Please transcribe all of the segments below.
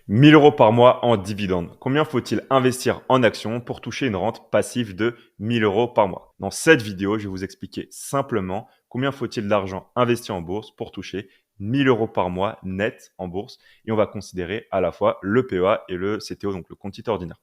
1000 euros par mois en dividende. Combien faut-il investir en actions pour toucher une rente passive de 1000 euros par mois? Dans cette vidéo, je vais vous expliquer simplement combien faut-il d'argent investi en bourse pour toucher 1000 euros par mois net en bourse. Et on va considérer à la fois le PEA et le CTO, donc le compte titre ordinaire.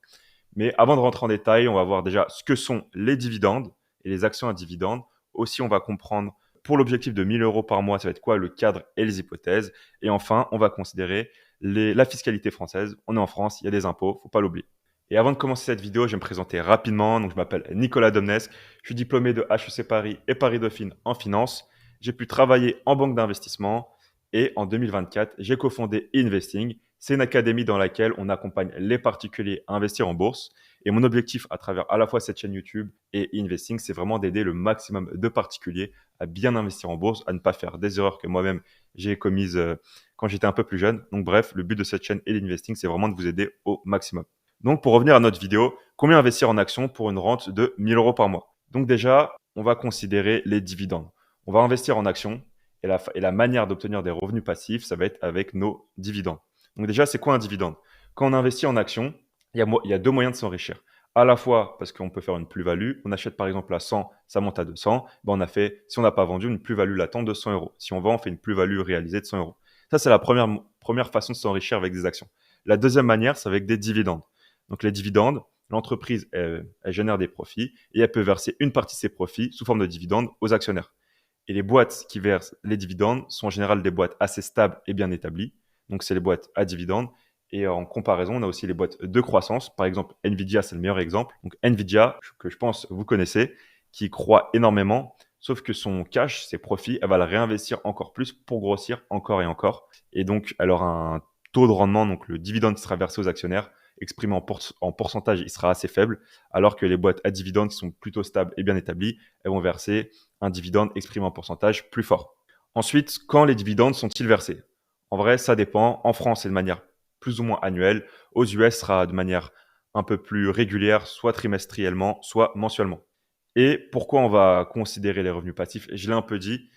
Mais avant de rentrer en détail, on va voir déjà ce que sont les dividendes et les actions à dividendes. Aussi, on va comprendre pour l'objectif de 1000 euros par mois, ça va être quoi le cadre et les hypothèses. Et enfin, on va considérer la fiscalité française. On est en France, il y a des impôts, faut pas l'oublier. Et avant de commencer cette vidéo, je vais me présenter rapidement. Donc, je m'appelle Nicolas Domnesque. Je suis diplômé de HEC Paris et Paris Dauphine en finance. J'ai pu travailler en banque d'investissement et en 2024, j'ai cofondé Investing. C'est une académie dans laquelle on accompagne les particuliers à investir en bourse. Et mon objectif à travers à la fois cette chaîne YouTube et Investing, c'est vraiment d'aider le maximum de particuliers à bien investir en bourse, à ne pas faire des erreurs que moi-même j'ai commises quand j'étais un peu plus jeune. Donc bref, le but de cette chaîne et d'Investing, c'est vraiment de vous aider au maximum. Donc pour revenir à notre vidéo, combien investir en actions pour une rente de 1000 euros par mois? Donc déjà, on va considérer les dividendes. On va investir en actions et la manière d'obtenir des revenus passifs, ça va être avec nos dividendes. Donc déjà, c'est quoi un dividende? Quand on investit en actions, il y a deux moyens de s'enrichir. À la fois parce qu'on peut faire une plus-value. On achète par exemple à 100, ça monte à 200. Ben on a fait, si on n'a pas vendu, une plus-value latente de 100 euros. Si on vend, on fait une plus-value réalisée de 100 euros. Ça, c'est la première façon de s'enrichir avec des actions. La deuxième manière, c'est avec des dividendes. Donc les dividendes, l'entreprise, elle génère des profits et elle peut verser une partie de ses profits sous forme de dividendes aux actionnaires. Et les boîtes qui versent les dividendes sont en général des boîtes assez stables et bien établies. Donc, c'est les boîtes à dividendes. Et en comparaison, on a aussi les boîtes de croissance. Par exemple, Nvidia, c'est le meilleur exemple. Donc, Nvidia, que je pense vous connaissez, qui croît énormément, sauf que son cash, ses profits, elle va le réinvestir encore plus pour grossir encore et encore. Et donc, elle aura un taux de rendement, donc le dividende qui sera versé aux actionnaires, exprimé en pourcentage, il sera assez faible, alors que les boîtes à dividendes qui sont plutôt stables et bien établies, elles vont verser un dividende exprimé en pourcentage plus fort. Ensuite, quand les dividendes sont-ils versés? En vrai, ça dépend. En France, c'est de manière plus ou moins annuelle. Aux US, ce sera de manière un peu plus régulière, soit trimestriellement, soit mensuellement. Et pourquoi on va considérer les revenus passifs? Je l'ai un peu dit.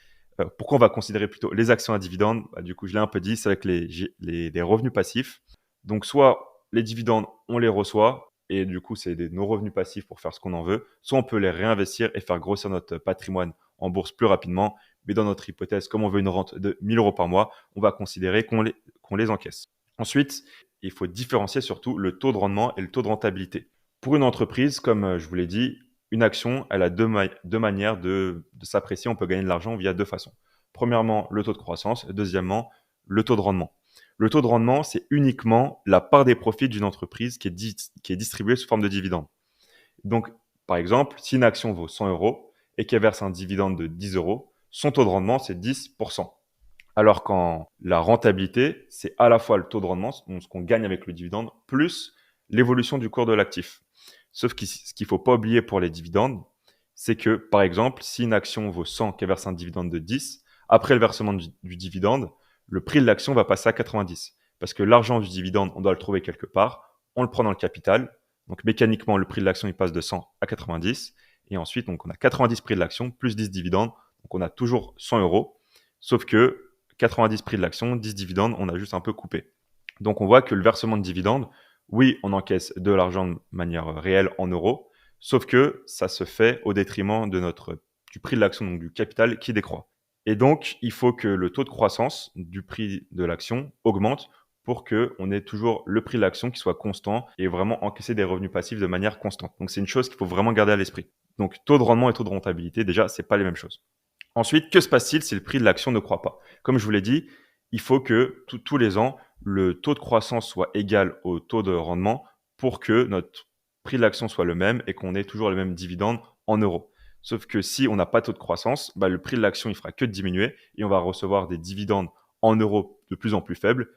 Pourquoi on va considérer plutôt les actions à dividendes? Du coup, je l'ai un peu dit, c'est avec les revenus passifs. Donc, soit les dividendes, on les reçoit, et du coup, c'est nos revenus passifs pour faire ce qu'on en veut. Soit on peut les réinvestir et faire grossir notre patrimoine en bourse plus rapidement. Mais dans notre hypothèse, comme on veut une rente de 1000 euros par mois, on va considérer qu'on les encaisse. Ensuite, il faut différencier surtout le taux de rendement et le taux de rentabilité. Pour une entreprise, comme je vous l'ai dit, une action, elle a deux manières de s'apprécier. On peut gagner de l'argent via deux façons. Premièrement, le taux de croissance. Deuxièmement, le taux de rendement. Le taux de rendement, c'est uniquement la part des profits d'une entreprise qui est distribuée sous forme de dividende. Donc, par exemple, si une action vaut 100 euros et qu'elle verse un dividende de 10 euros, son taux de rendement, c'est 10%. Alors qu'en la rentabilité, c'est à la fois le taux de rendement, donc ce qu'on gagne avec le dividende, plus l'évolution du cours de l'actif. Sauf que ce qu'il ne faut pas oublier pour les dividendes, c'est que, par exemple, si une action vaut 100 qu'elle verse un dividende de 10, après le versement du dividende, le prix de l'action va passer à 90. Parce que l'argent du dividende, on doit le trouver quelque part, on le prend dans le capital, donc mécaniquement, le prix de l'action, il passe de 100 à 90. Et ensuite, donc, on a 90 prix de l'action, plus 10 dividendes, donc on a toujours 100 euros. Sauf que 90 prix de l'action, 10 dividendes, on a juste un peu coupé. Donc on voit que le versement de dividendes, oui, on encaisse de l'argent de manière réelle en euros, sauf que ça se fait au détriment du prix de l'action, donc du capital qui décroît. Et donc, il faut que le taux de croissance du prix de l'action augmente pour qu'on ait toujours le prix de l'action qui soit constant et vraiment encaisser des revenus passifs de manière constante. Donc c'est une chose qu'il faut vraiment garder à l'esprit. Donc taux de rendement et taux de rentabilité, déjà, c'est pas les mêmes choses. Ensuite, que se passe-t-il si le prix de l'action ne croît pas? Comme je vous l'ai dit, il faut que tous les ans, le taux de croissance soit égal au taux de rendement pour que notre prix de l'action soit le même et qu'on ait toujours les mêmes dividendes en euros. Sauf que si on n'a pas de taux de croissance, le prix de l'action il fera que diminuer et on va recevoir des dividendes en euros de plus en plus faibles.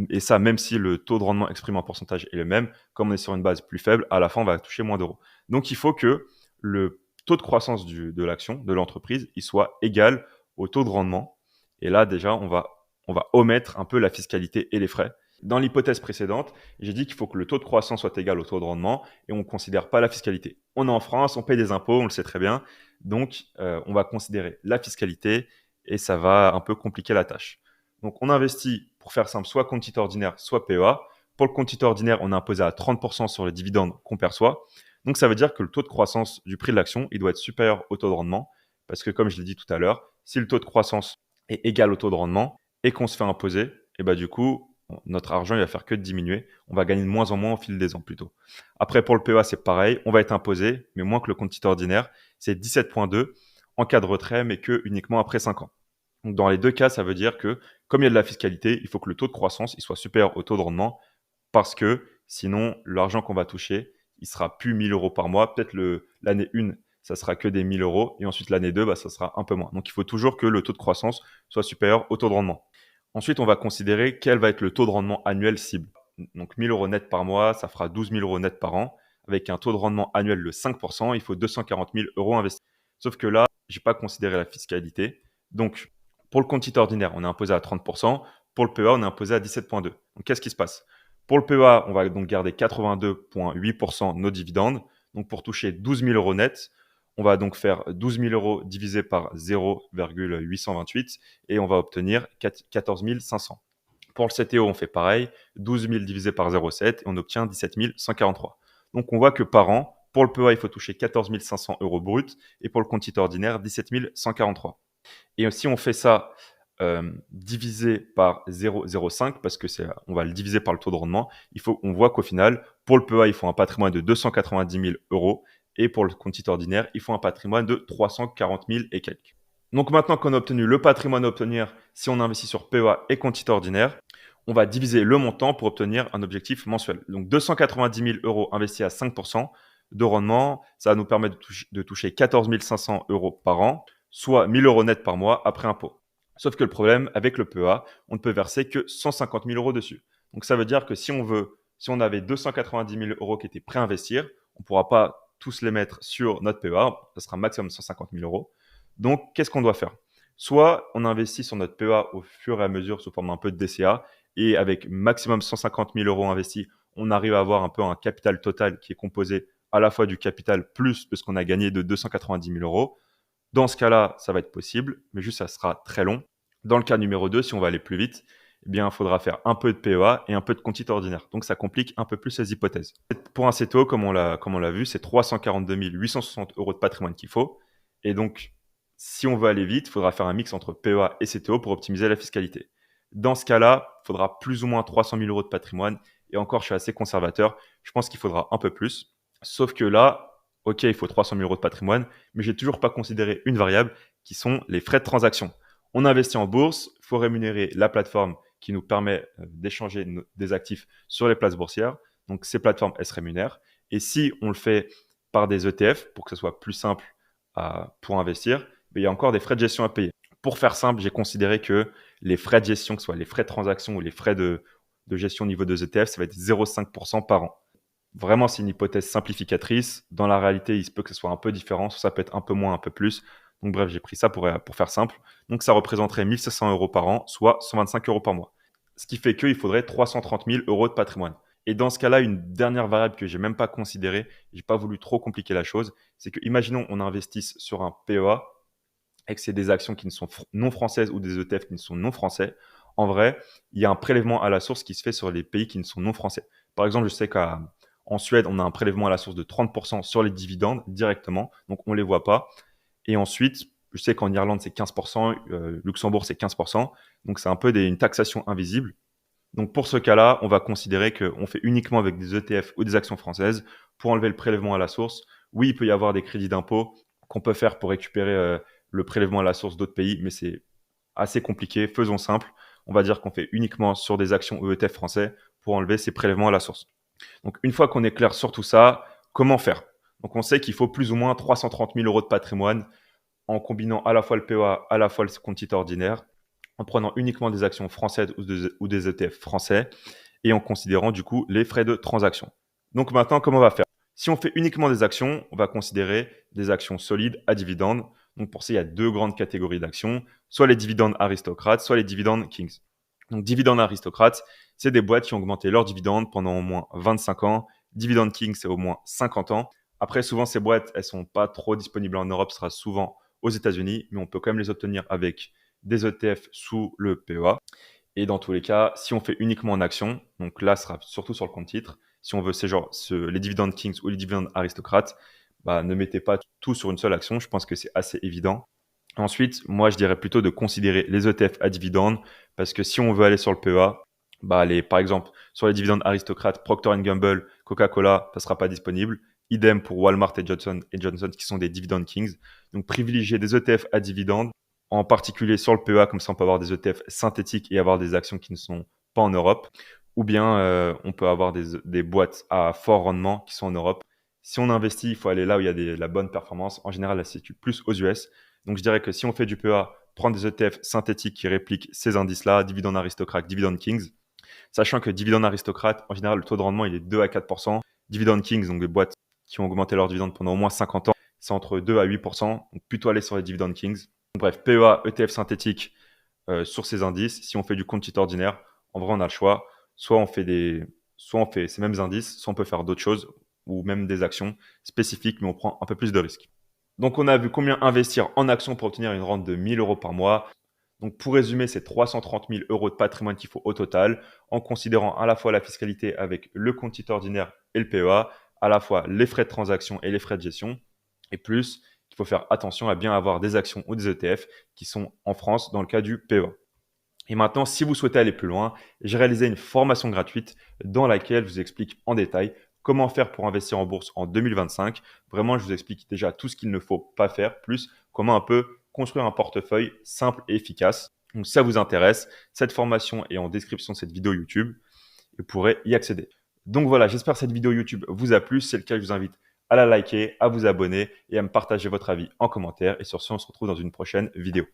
Et ça, même si le taux de rendement exprimé en pourcentage est le même, comme on est sur une base plus faible, à la fin, on va toucher moins d'euros. Donc, il faut que le taux de croissance de l'action, de l'entreprise, il soit égal au taux de rendement. Et là, déjà, on va omettre un peu la fiscalité et les frais. Dans l'hypothèse précédente, j'ai dit qu'il faut que le taux de croissance soit égal au taux de rendement et on ne considère pas la fiscalité. On est en France, on paye des impôts, on le sait très bien. Donc, on va considérer la fiscalité et ça va un peu compliquer la tâche. Donc, on investit, pour faire simple, soit compte titre ordinaire, soit PEA. Pour le compte titre ordinaire, on est imposé à 30% sur les dividendes qu'on perçoit. Donc, ça veut dire que le taux de croissance du prix de l'action, il doit être supérieur au taux de rendement. Parce que, comme je l'ai dit tout à l'heure, si le taux de croissance est égal au taux de rendement et qu'on se fait imposer, et bah, du coup, notre argent, il va faire que de diminuer. On va gagner de moins en moins au fil des ans plutôt. Après, pour le PEA, c'est pareil. On va être imposé, mais moins que le compte titre ordinaire. C'est 17,2 en cas de retrait, mais que uniquement après 5 ans. Donc, dans les deux cas, ça veut dire que, comme il y a de la fiscalité, il faut que le taux de croissance il soit supérieur au taux de rendement parce que sinon, l'argent qu'on va toucher, il sera plus 1 000 euros par mois. Peut-être l'année 1, ça sera que des 1 000 euros. Et ensuite, l'année 2, bah, ça sera un peu moins. Donc, il faut toujours que le taux de croissance soit supérieur au taux de rendement. Ensuite, on va considérer quel va être le taux de rendement annuel cible. Donc, 1 000 euros net par mois, ça fera 12 000 euros net par an. Avec un taux de rendement annuel de 5%, il faut 240 000 euros investis. Sauf que là, je n'ai pas considéré la fiscalité. Donc, pour le compte titre ordinaire, on est imposé à 30%. Pour le PEA, on est imposé à 17,2%. Donc, qu'est-ce qui se passe? Pour le PEA, on va donc garder 82,8% de nos dividendes. Donc, pour toucher 12 000 euros net, on va donc faire 12 000 euros divisé par 0,828 et on va obtenir 14 500. Pour le CTO, on fait pareil, 12 000 divisé par 0,7 et on obtient 17 143. Donc, on voit que par an, pour le PEA, il faut toucher 14 500 euros bruts et pour le compte titre ordinaire, 17 143. Et si on fait ça divisé par 0,05, parce que on va le diviser par le taux de rendement, on voit qu'au final, pour le PEA, il faut un patrimoine de 290 000 euros et pour le compte titre ordinaire, il faut un patrimoine de 340 000 et quelques. Donc maintenant qu'on a obtenu le patrimoine à obtenir si on investit sur PEA et compte titre ordinaire, on va diviser le montant pour obtenir un objectif mensuel. Donc 290 000 euros investis à 5% de rendement, ça va nous permettre de toucher 14 500 euros par an, soit 1 000 euros net par mois après impôt. Sauf que le problème, avec le PEA, on ne peut verser que 150 000 euros dessus. Donc ça veut dire que si on avait 290 000 euros qui étaient prêts à investir, on ne pourra pas tous les mettre sur notre PEA, ça sera maximum 150 000 euros. Donc qu'est-ce qu'on doit faire? Soit on investit sur notre PEA au fur et à mesure sous forme un peu de DCA, et avec maximum 150 000 euros investis, on arrive à avoir un peu un capital total qui est composé à la fois du capital plus de ce qu'on a gagné de 290 000 euros. Dans ce cas-là, ça va être possible, mais juste ça sera très long. Dans le cas numéro 2, si on va aller plus vite, eh bien, il faudra faire un peu de PEA et un peu de compte titre ordinaire. Donc, ça complique un peu plus les hypothèses. Pour un CTO, comme on l'a vu, c'est 342 860 euros de patrimoine qu'il faut. Et donc, si on veut aller vite, il faudra faire un mix entre PEA et CTO pour optimiser la fiscalité. Dans ce cas-là, il faudra plus ou moins 300 000 euros de patrimoine. Et encore, je suis assez conservateur. Je pense qu'il faudra un peu plus. Sauf que là, OK, il faut 300 000 euros de patrimoine, mais j'ai toujours pas considéré une variable qui sont les frais de transaction. On investit en bourse, il faut rémunérer la plateforme qui nous permet d'échanger des actifs sur les places boursières. Donc, ces plateformes, elles se rémunèrent. Et si on le fait par des ETF, pour que ce soit plus simple pour investir, il y a encore des frais de gestion à payer. Pour faire simple, j'ai considéré que les frais de gestion, que ce soit les frais de transaction ou les frais de gestion au niveau des ETF, ça va être 0,5% par an. Vraiment, c'est une hypothèse simplificatrice. Dans la réalité, il se peut que ce soit un peu différent. Ça peut être un peu moins, un peu plus. Donc bref, j'ai pris ça pour faire simple. Donc ça représenterait 1 700 euros par an, soit 125 euros par mois. Ce qui fait qu'il faudrait 330 000 euros de patrimoine. Et dans ce cas-là, une dernière variable que j'ai même pas considérée, j'ai pas voulu trop compliquer la chose, c'est que imaginons on investisse sur un PEA et que c'est des actions qui ne sont non françaises ou des ETF qui ne sont non français. En vrai, il y a un prélèvement à la source qui se fait sur les pays qui ne sont non français. Par exemple, je sais qu'en Suède, on a un prélèvement à la source de 30% sur les dividendes directement, donc on ne les voit pas. Et ensuite, je sais qu'en Irlande, c'est 15%, Luxembourg, c'est 15%. Donc, c'est un peu une taxation invisible. Donc, pour ce cas-là, on va considérer qu'on fait uniquement avec des ETF ou des actions françaises pour enlever le prélèvement à la source. Oui, il peut y avoir des crédits d'impôt qu'on peut faire pour récupérer le prélèvement à la source d'autres pays, mais c'est assez compliqué. Faisons simple. On va dire qu'on fait uniquement sur des actions ou ETF français pour enlever ces prélèvements à la source. Donc, une fois qu'on est clair sur tout ça, comment faire? Donc, on sait qu'il faut plus ou moins 330 000 euros de patrimoine en combinant à la fois le PEA, à la fois le compte titre ordinaire, en prenant uniquement des actions françaises ou des ETF français et en considérant du coup les frais de transaction. Donc maintenant, comment on va faire? Si on fait uniquement des actions, on va considérer des actions solides à dividendes. Donc pour ça, il y a deux grandes catégories d'actions, soit les dividendes aristocrates, soit les dividendes kings. Donc dividendes aristocrates, c'est des boîtes qui ont augmenté leurs dividendes pendant au moins 25 ans. Dividendes kings, c'est au moins 50 ans. Après, souvent, ces boîtes, elles sont pas trop disponibles en Europe, ce sera souvent aux États-Unis, mais on peut quand même les obtenir avec des ETF sous le PEA. Et dans tous les cas, si on fait uniquement en action, donc là, ce sera surtout sur le compte titre. Si on veut, c'est genre les dividendes Kings ou les dividendes aristocrates, bah, ne mettez pas tout sur une seule action. Je pense que c'est assez évident. Ensuite, moi, je dirais plutôt de considérer les ETF à dividendes parce que si on veut aller sur le PEA, bah, par exemple, sur les dividendes aristocrates, Procter Gamble, Coca-Cola, ça sera pas disponible. Idem pour Walmart et Johnson qui sont des dividend kings. Donc, privilégier des ETF à dividendes, en particulier sur le PEA, comme ça on peut avoir des ETF synthétiques et avoir des actions qui ne sont pas en Europe. Ou bien, on peut avoir des boîtes à fort rendement qui sont en Europe. Si on investit, il faut aller là où il y a la bonne performance. En général, elle se situe plus aux US. Donc, je dirais que si on fait du PEA, prendre des ETF synthétiques qui répliquent ces indices-là, dividendes aristocrates, dividend kings, sachant que dividende aristocrate, en général, le taux de rendement, il est 2 à 4%. Dividend kings, donc des boîtes qui ont augmenté leurs dividendes pendant au moins 50 ans, c'est entre 2 à 8%. Donc, plutôt aller sur les dividend kings. Donc, bref, PEA, ETF synthétique sur ces indices. Si on fait du compte titre ordinaire, en vrai, on a le choix. Soit on fait ces mêmes indices, soit on peut faire d'autres choses ou même des actions spécifiques, mais on prend un peu plus de risques. Donc, on a vu combien investir en actions pour obtenir une rente de 1 000 € par mois. Donc, pour résumer, c'est 330 000 € de patrimoine qu'il faut au total, en considérant à la fois la fiscalité avec le compte titre ordinaire et le PEA, à la fois les frais de transaction et les frais de gestion, et plus, il faut faire attention à bien avoir des actions ou des ETF qui sont en France dans le cas du PEA. Et maintenant, si vous souhaitez aller plus loin, j'ai réalisé une formation gratuite dans laquelle je vous explique en détail comment faire pour investir en bourse en 2025. Vraiment, je vous explique déjà tout ce qu'il ne faut pas faire, plus comment un peu construire un portefeuille simple et efficace. Donc, si ça vous intéresse, cette formation est en description de cette vidéo YouTube et vous pourrez y accéder. Donc voilà, j'espère que cette vidéo YouTube vous a plu. Si c'est le cas, je vous invite à la liker, à vous abonner et à me partager votre avis en commentaire. Et sur ce, on se retrouve dans une prochaine vidéo.